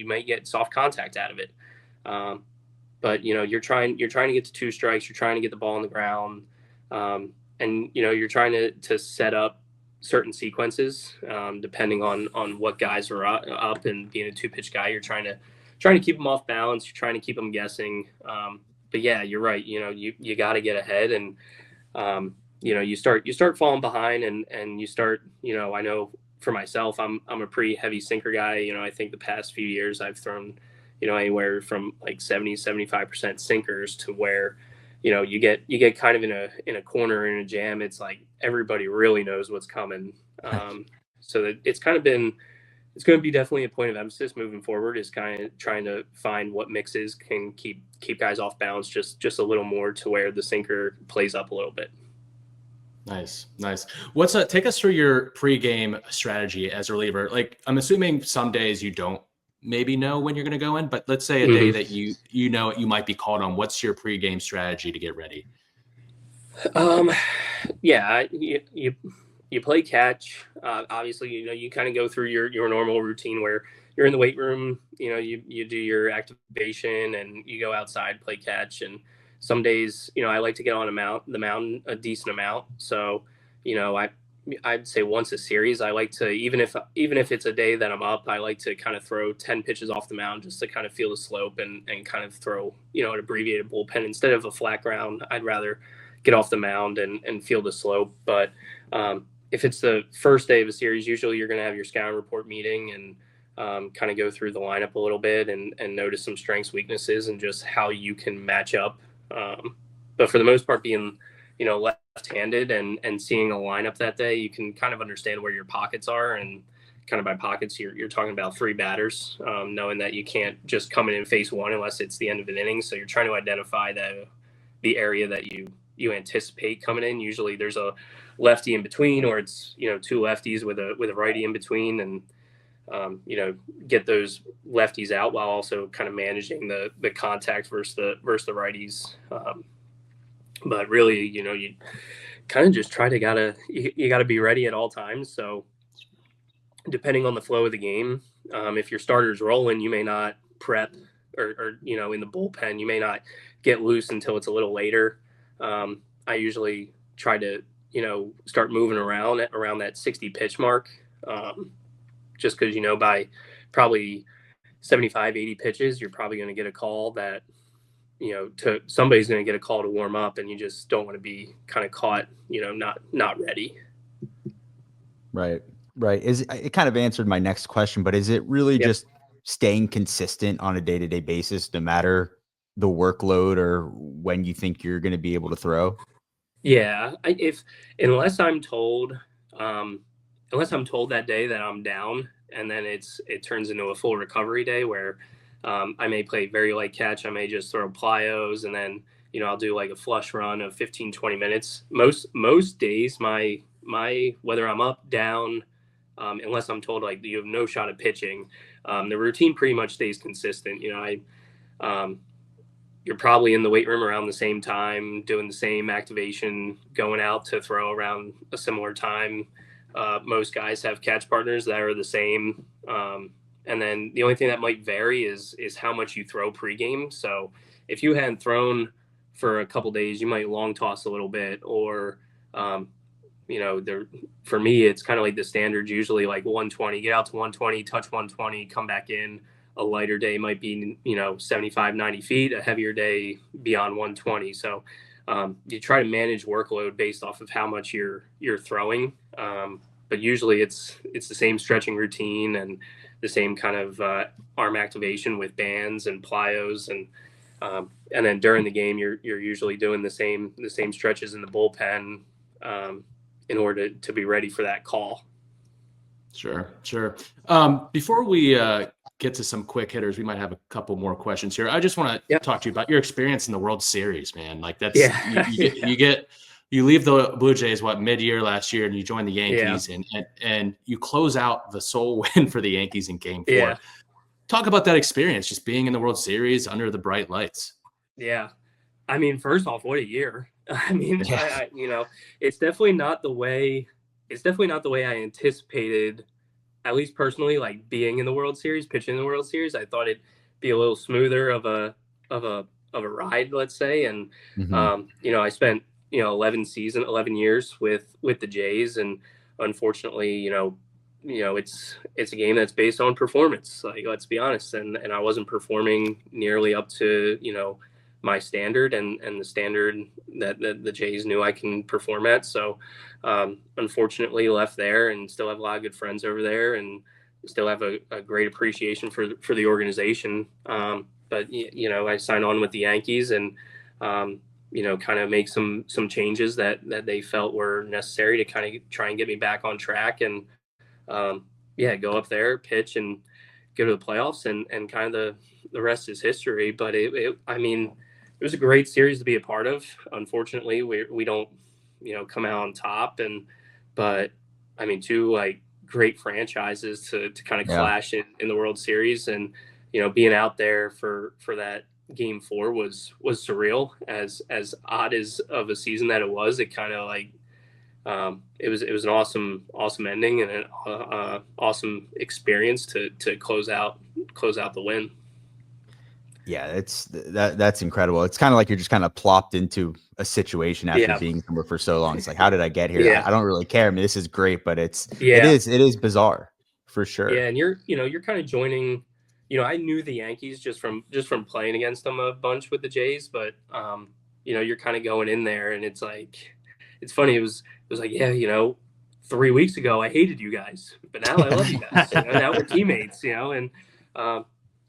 Speaker 4: might get soft contact out of it. But you're trying to get to 2 strikes, you're trying to get the ball on the ground. And you're trying to set up certain sequences, depending on what guys are up, and being a 2-pitch guy, you're trying to keep them off balance. You're trying to keep them guessing. But yeah, you're right. You got to get ahead, and you start falling behind, and you start. I know for myself, I'm a pretty heavy sinker guy. I think the past few years I've thrown, anywhere from like 70-75% sinkers, to where, you get kind of in a corner, in a jam. It's like everybody really knows what's coming. So that it's going to be definitely a point of emphasis moving forward, is kind of trying to find what mixes can keep guys off balance just a little more, to where the sinker plays up a little bit.
Speaker 1: Nice. Take us through your pregame strategy as a reliever. Like, I'm assuming some days you don't maybe know when you're going to go in, but let's say a day that you know you might be called on. What's your pregame strategy to get ready? You play catch. Obviously, you kind of go through your normal routine where you're in the weight room, you do your activation, and you go outside, play catch. And some days, I like to get on the mound a decent amount. So, I'd say once a series, I like to, even if it's a day that I'm up, I like to kind of throw 10 pitches off the mound, just to kind of feel the slope, and kind of throw, an abbreviated bullpen instead of a flat ground. I'd rather get off the mound and feel the slope. But if it's the first day of a series, usually you're going to have your scouting report meeting, and kind of go through the lineup a little bit, and notice some strengths, weaknesses, and just how you can match up. But for the most part, being, left-handed and seeing a lineup that day, you can kind of understand where your pockets are. And kind of by pockets, you're talking about 3 batters, knowing that you can't just come in and face one unless it's the end of an inning. So you're trying to identify the area that you anticipate coming in. Usually there's a lefty in between, or it's 2 lefties with a righty in between, and get those lefties out while also kind of managing the contact versus the righties. But really, you kind of just you gotta be ready at all times. So depending on the flow of the game, if your starter's rolling, you may not prep, or in the bullpen, you may not get loose until it's a little later. I usually try to, start moving around that 60 pitch mark, just because, by probably 75, 80 pitches, you're probably going to get a call that, somebody's going to get a call to warm up, and you just don't want to be kind of caught, not ready. Right.
Speaker 3: It kind of answered my next question, but is it really just staying consistent on a day-to-day basis, no matter the workload or when you think you're going to be able to throw?
Speaker 4: Yeah. Unless I'm told that day that I'm down, and then it turns into a full recovery day where I may play very light catch. I may just throw plyos, and then, I'll do like a flush run of 15, 20 minutes. Most days, my whether I'm up, down, unless I'm told like you have no shot at pitching, the routine pretty much stays consistent. you're probably in the weight room around the same time, doing the same activation, going out to throw around a similar time. Most guys have catch partners that are the same. And then the only thing that might vary is how much you throw pregame. So if you hadn't thrown for a couple days, you might long toss a little bit, or for me, it's kind of like the standards, usually like 120, get out to 120, touch 120, come back in. A lighter day might be, 75, 90 feet, a heavier day beyond 120. So you try to manage workload based off of how much you're throwing. But usually it's the same stretching routine and the same kind of arm activation with bands and plyos, and then during the game you're usually doing the same stretches in the bullpen in order to be ready for that call.
Speaker 1: Sure. Before we get to some quick hitters, we might have a couple more questions here. I just want to talk to you about your experience in the World Series, man. Like that's you leave the Blue Jays mid-year last year, and you join the Yankees, and you close out the sole win for the Yankees in Game 4.
Speaker 4: Yeah.
Speaker 1: Talk about that experience, just being in the World Series under the bright lights.
Speaker 4: Yeah, I mean, first off, what a year! I mean, it's definitely not the way. It's definitely not the way I anticipated, at least personally, like being in the World Series, pitching in the World Series. I thought it'd be a little smoother of a ride, let's say. And I spent 11 years with the Jays, and unfortunately, it's a game that's based on performance. Like, let's be honest, and I wasn't performing nearly up to my standard and the standard that the Jays knew I can perform at. So unfortunately left there, and still have a lot of good friends over there, and still have a great appreciation for the organization. But I signed on with the Yankees, and kind of make some changes that they felt were necessary to kind of try and get me back on track, and go up there, pitch, and go to the playoffs, and kind of the rest is history. But it was a great series to be a part of. Unfortunately, we don't, come out on top, but two like great franchises to kind of clash in the World Series, and being out there for that Game 4 was surreal. As odd as of a season that it was, it kind of like it was an awesome ending, and an awesome experience to close out the win.
Speaker 3: Yeah, that's incredible. It's kind of like you're just kind of plopped into a situation after being somewhere for so long. It's like, how did I get here?
Speaker 4: Yeah.
Speaker 3: I don't really care. I mean, this is great, but it is bizarre for sure.
Speaker 4: Yeah, and you're kind of joining. I knew the Yankees just from playing against them a bunch with the Jays, but you're kind of going in there, and it's like, it's funny. It was like, 3 weeks ago I hated you guys, but now I love you guys. Now we're teammates, and.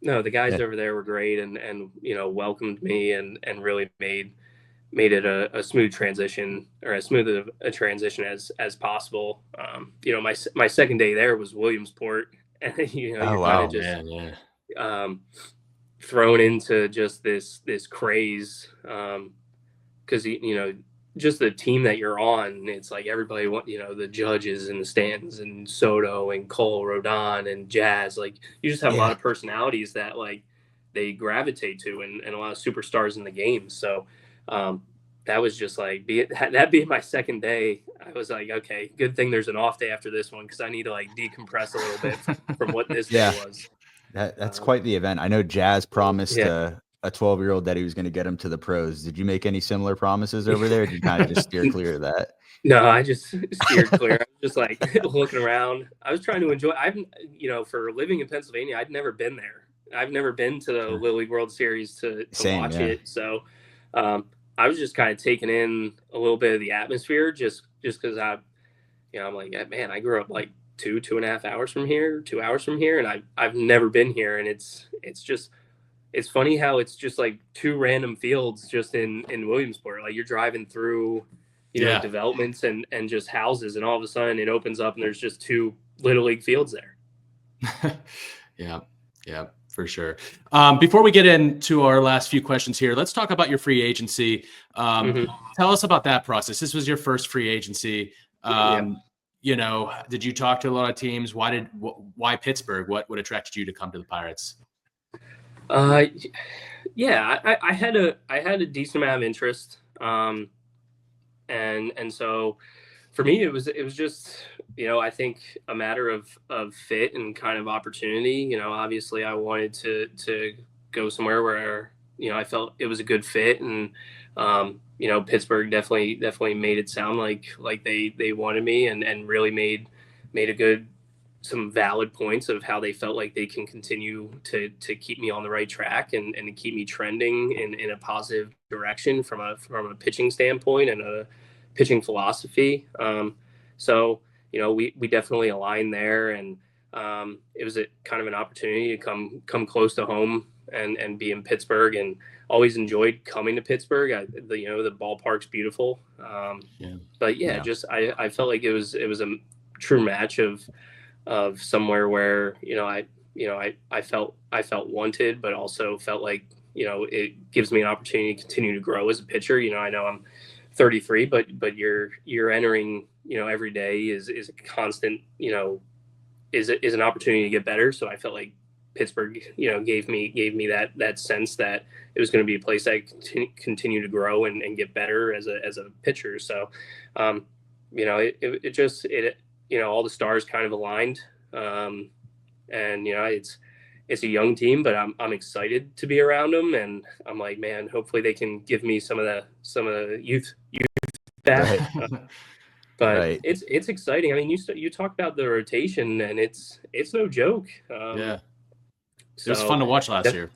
Speaker 4: No, the guys over there were great, and welcomed me, and really made it a smooth transition, or as smooth a transition as possible. My second day there was Williamsport, and you're kind of just thrown into just this craze, because just the team that you're on, it's like everybody the judges in the stands, and Soto and Cole, Rodon and Jazz, like you just have a lot of personalities that like they gravitate to, and a lot of superstars in the game. So that was just like that being my second day, I was like, okay, good thing there's an off day after this one, because I need to like decompress a little bit from what this day was.
Speaker 3: That's quite the event. I know Jazz promised a 12-year-old that he was going to get him to the pros. Did you make any similar promises over there? Or did you kind of just steer clear of that?
Speaker 4: No, I just steered clear. I was just like looking around. I was trying to enjoy. For living in Pennsylvania, I'd never been there. I've never been to the Little League World Series to watch it. So I was just kind of taking in a little bit of the atmosphere, just because I'm like, man, I grew up like 2.5 hours from here, 2 hours from here, and I've never been here, and it's funny how it's just like two random fields just in Williamsport. Like you're driving through, developments and just houses, and all of a sudden it opens up and there's just two Little League fields there.
Speaker 1: Yeah, for sure. Before we get into our last few questions here, let's talk about your free agency. Tell us about that process. This was your first free agency. Did you talk to a lot of teams? Why Pittsburgh? What attracted you to come to the Pirates?
Speaker 4: Uh, yeah, I had a decent amount of interest. And so for me, it was just, I think a matter of fit and kind of opportunity. Obviously I wanted to go somewhere where, I felt it was a good fit. And, Pittsburgh definitely made it sound like they wanted me, and really made a good, some valid points of how they felt like they can continue to keep me on the right track, and to keep me trending in a positive direction from a pitching standpoint and a pitching philosophy. So we definitely aligned there, and it was a kind of an opportunity to come close to home and be in Pittsburgh, and always enjoyed coming to Pittsburgh. The ballpark's beautiful.
Speaker 1: Yeah.
Speaker 4: But yeah,
Speaker 3: Yeah.
Speaker 4: just I felt like it was a true match of somewhere where I felt wanted, but also felt like it gives me an opportunity to continue to grow as a pitcher. I know I'm 33, but you're entering, every day is a constant, is an opportunity to get better. So I felt like Pittsburgh, gave me that sense that it was going to be a place I continue to grow and get better as a pitcher. So, it just, all the stars kind of aligned. And it's a young team, but I'm excited to be around them, and I'm like, man, hopefully they can give me some of the youth back.
Speaker 3: Right.
Speaker 4: But
Speaker 3: Right.
Speaker 4: it's exciting. I mean, you talk about the rotation, and it's no joke.
Speaker 1: Yeah. It was
Speaker 4: So
Speaker 1: fun to watch last year.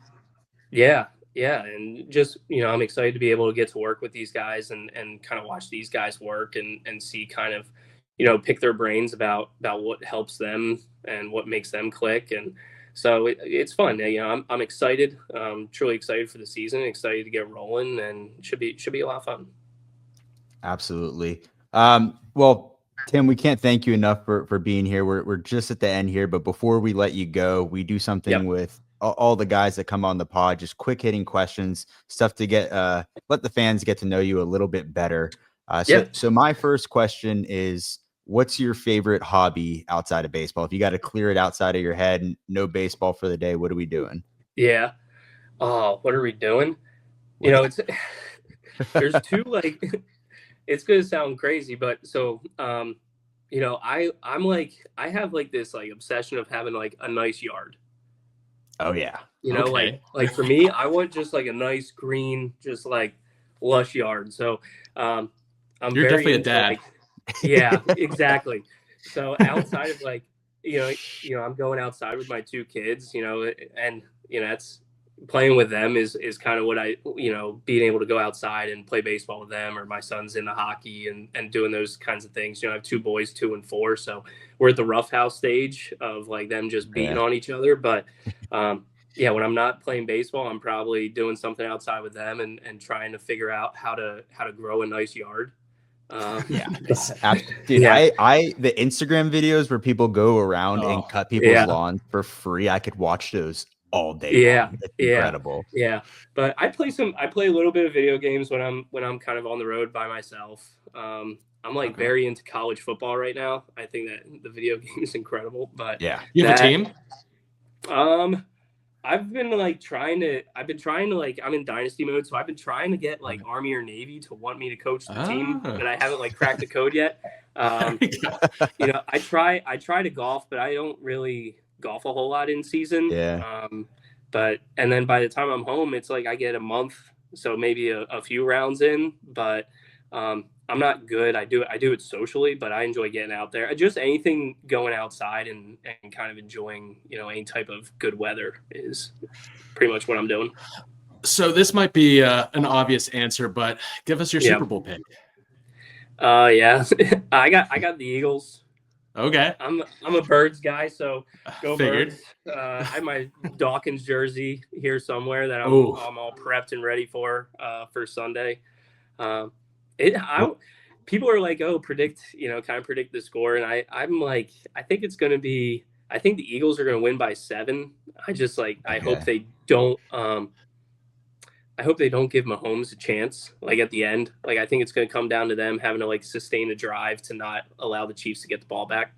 Speaker 4: yeah, and just I'm excited to be able to get to work with these guys, and kind of watch these guys work, and see kind of pick their brains about what helps them and what makes them click. And so it's fun. I'm excited. Truly excited for the season. Excited to get rolling, and should be a lot of fun.
Speaker 3: Absolutely. Well, Tim, we can't thank you enough for being here. We're just at the end here, but before we let you go, we do something
Speaker 4: Yep.
Speaker 3: with all the guys that come on the pod, just quick hitting questions, stuff to get let the fans get to know you a little bit better. So my first question is, what's your favorite hobby outside of baseball? If you got to clear it outside of your head, no baseball for the day, what are we doing?
Speaker 4: Yeah. Oh, what are we doing? It's there's two, like, it's gonna sound crazy, but so I'm like, I have like this like obsession of having like a nice yard.
Speaker 3: Oh yeah.
Speaker 1: Okay.
Speaker 4: Like for me, I want just like a nice green, just like lush yard. So I'm
Speaker 1: You're
Speaker 4: very
Speaker 1: definitely a
Speaker 4: into,
Speaker 1: dad.
Speaker 4: like, yeah, exactly. So outside of like, I'm going outside with my two kids, and that's playing with them is kind of what I, being able to go outside and play baseball with them, or my son's into hockey and doing those kinds of things. I have two boys, 2 and 4. So we're at the roughhouse stage of like them just beating on each other. But, yeah, when I'm not playing baseball, I'm probably doing something outside with them, and trying to figure out how to grow a nice yard.
Speaker 3: Yeah, dude.
Speaker 4: Yeah.
Speaker 3: I the Instagram videos where people go around and cut people's lawns for free, I could watch those all day long. It's incredible.
Speaker 4: Yeah. But I play a little bit of video games when I'm kind of on the road by myself. I'm like very into college football right now. I think that the video game is incredible. But
Speaker 3: yeah,
Speaker 1: you have a team?
Speaker 4: I've been trying to like, I'm in dynasty mode, so I've been trying to get like Army or Navy to want me to coach the team, but I haven't like cracked the code yet. I try to golf, but I don't really golf a whole lot in season.
Speaker 3: Yeah.
Speaker 4: And then by the time I'm home, it's like I get a month, so maybe a few rounds in, but I'm not good. I do it socially, but I enjoy getting out there. Just anything going outside and kind of enjoying, any type of good weather is pretty much what I'm doing.
Speaker 1: So this might be an obvious answer, but give us your Super Bowl pick.
Speaker 4: Yeah, I got the Eagles.
Speaker 1: Okay.
Speaker 4: I'm a Birds guy, so go
Speaker 1: Figured.
Speaker 4: Birds. I have my Dawkins jersey here somewhere that I'm all prepped and ready for Sunday. People are like, oh, predict the score, and I'm like, I think it's going to be. I think the Eagles are going to win by 7. I just I hope they don't. I hope they don't give Mahomes a chance, like at the end. Like, I think it's going to come down to them having to sustain a drive to not allow the Chiefs to get the ball back.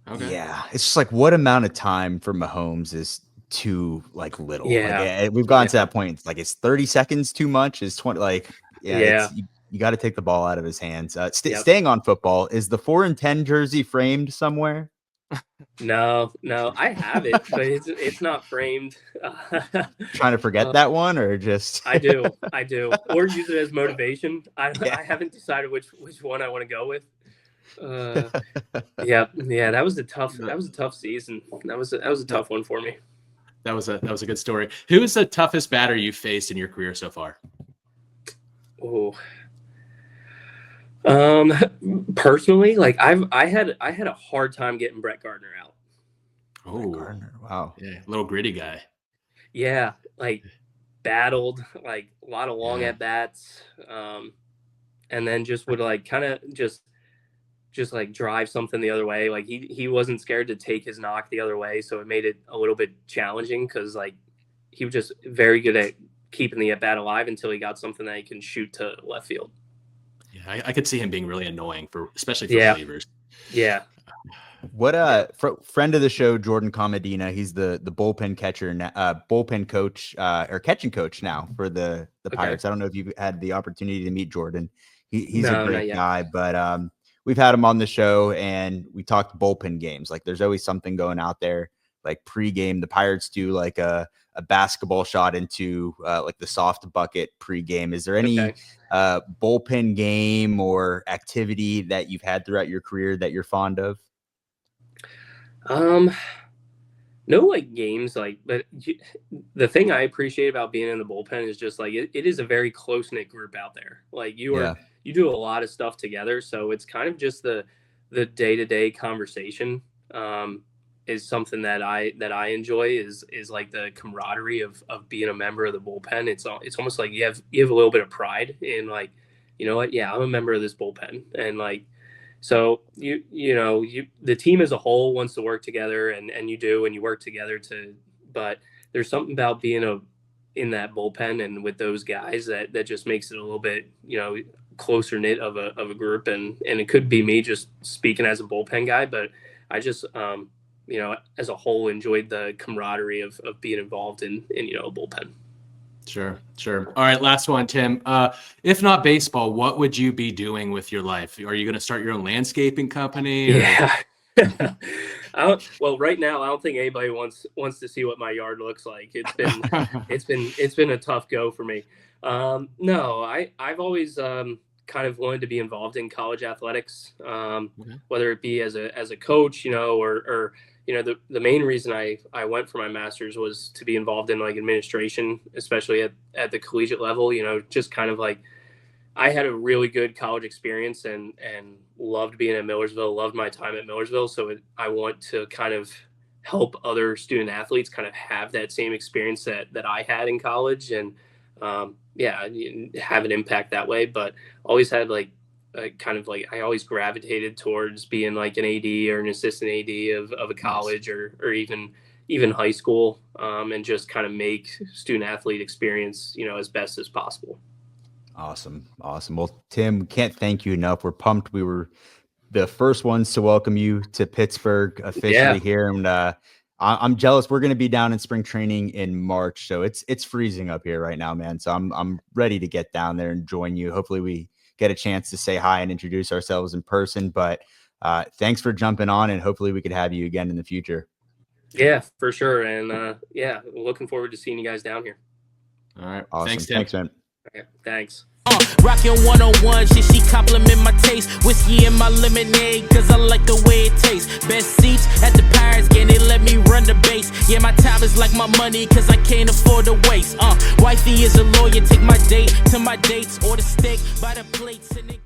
Speaker 3: Okay. Yeah, it's just what amount of time for Mahomes is too like little.
Speaker 4: Yeah.
Speaker 3: Like we've gotten to that point. It's like, is 30 seconds too much? Is 20 like you got to take the ball out of his hands. Staying on football, is the 4 and 10 jersey framed somewhere?
Speaker 4: No, I have it, but it's not framed.
Speaker 3: Trying to forget that one, or just
Speaker 4: I do, or use it as motivation. I haven't decided which one I want to go with. Yeah, that was a tough season. That was a tough one for me.
Speaker 1: That was a good story. Who is the toughest batter you faced in your career so far?
Speaker 4: Oh, personally, like I had a hard time getting Brett Gardner out.
Speaker 1: Oh,
Speaker 3: Gardner, wow,
Speaker 1: yeah, little gritty guy.
Speaker 4: Yeah, like battled, like a lot of long at bats, and then just would like kind of just like drive something the other way. Like he wasn't scared to take his knock the other way, so it made it a little bit challenging because like he was just very good at keeping the at bat alive until he got something that he can shoot to left field.
Speaker 1: Yeah, I could see him being really annoying especially for relievers.
Speaker 4: Yeah.
Speaker 3: What friend of the show, Jordan Comedina, he's the bullpen catcher, bullpen coach, or catching coach now for the Pirates. I don't know if you've had the opportunity to meet Jordan. He's a great guy, but we've had him on the show and we talked bullpen games. Like there's always something going out there. Like pregame, the Pirates do like a basketball shot into like the soft bucket pregame. Is there any bullpen game or activity that you've had throughout your career that you're fond of?
Speaker 4: No, like games, like, but the thing I appreciate about being in the bullpen is just like it is a very close knit group out there. Like you do a lot of stuff together, so it's kind of just the day to day conversation. Is something that I enjoy is like the camaraderie of being a member of the bullpen. It's almost like you have a little bit of pride in like, you know what? Yeah, I'm a member of this bullpen, and like. So the team as a whole wants to work together and you work together but there's something about being in that bullpen and with those guys that just makes it a little bit, closer knit of a group. And it could be me just speaking as a bullpen guy, but I just, as a whole enjoyed the camaraderie of being involved in a bullpen.
Speaker 1: Sure. All right, last one, Tim. If not baseball, what would you be doing with your life? Are you going to start your own landscaping company? Or?
Speaker 4: Yeah. Well, right now, I don't think anybody wants to see what my yard looks like. It's been a tough go for me. No, I've always kind of wanted to be involved in college athletics, whether it be as a coach, or the main reason I went for my master's was to be involved in like administration, especially at the collegiate level, just kind of like I had a really good college experience and loved being at Millersville, loved my time at Millersville. So I want to kind of help other student athletes kind of have that same experience that I had in college and have an impact that way. But always had I always gravitated towards being like an AD or an assistant AD of a college or even high school, and just kind of make student athlete experience, as best as possible. Awesome.
Speaker 3: Well, Tim, can't thank you enough. We're pumped. We were the first ones to welcome you to Pittsburgh officially here. And I'm jealous. We're going to be down in spring training in March. So it's freezing up here right now, man. So I'm ready to get down there and join you. Hopefully we get a chance to say hi and introduce ourselves in person, but thanks for jumping on and hopefully we could have you again in the future.
Speaker 4: Yeah, for sure. And looking forward to seeing you guys down here.
Speaker 1: All right.
Speaker 3: Awesome.
Speaker 1: Thanks, Tim.
Speaker 3: Thanks, man.
Speaker 4: Okay, thanks.
Speaker 2: Rockin' 101, she compliment my taste. Whiskey in my lemonade, cause I like the way it tastes. Best seats at the Pirates game, they let me run the base. Yeah, my time is like my money, cause I can't afford to waste. Wifey is a lawyer, take my date to my dates, or the steak by the plates. And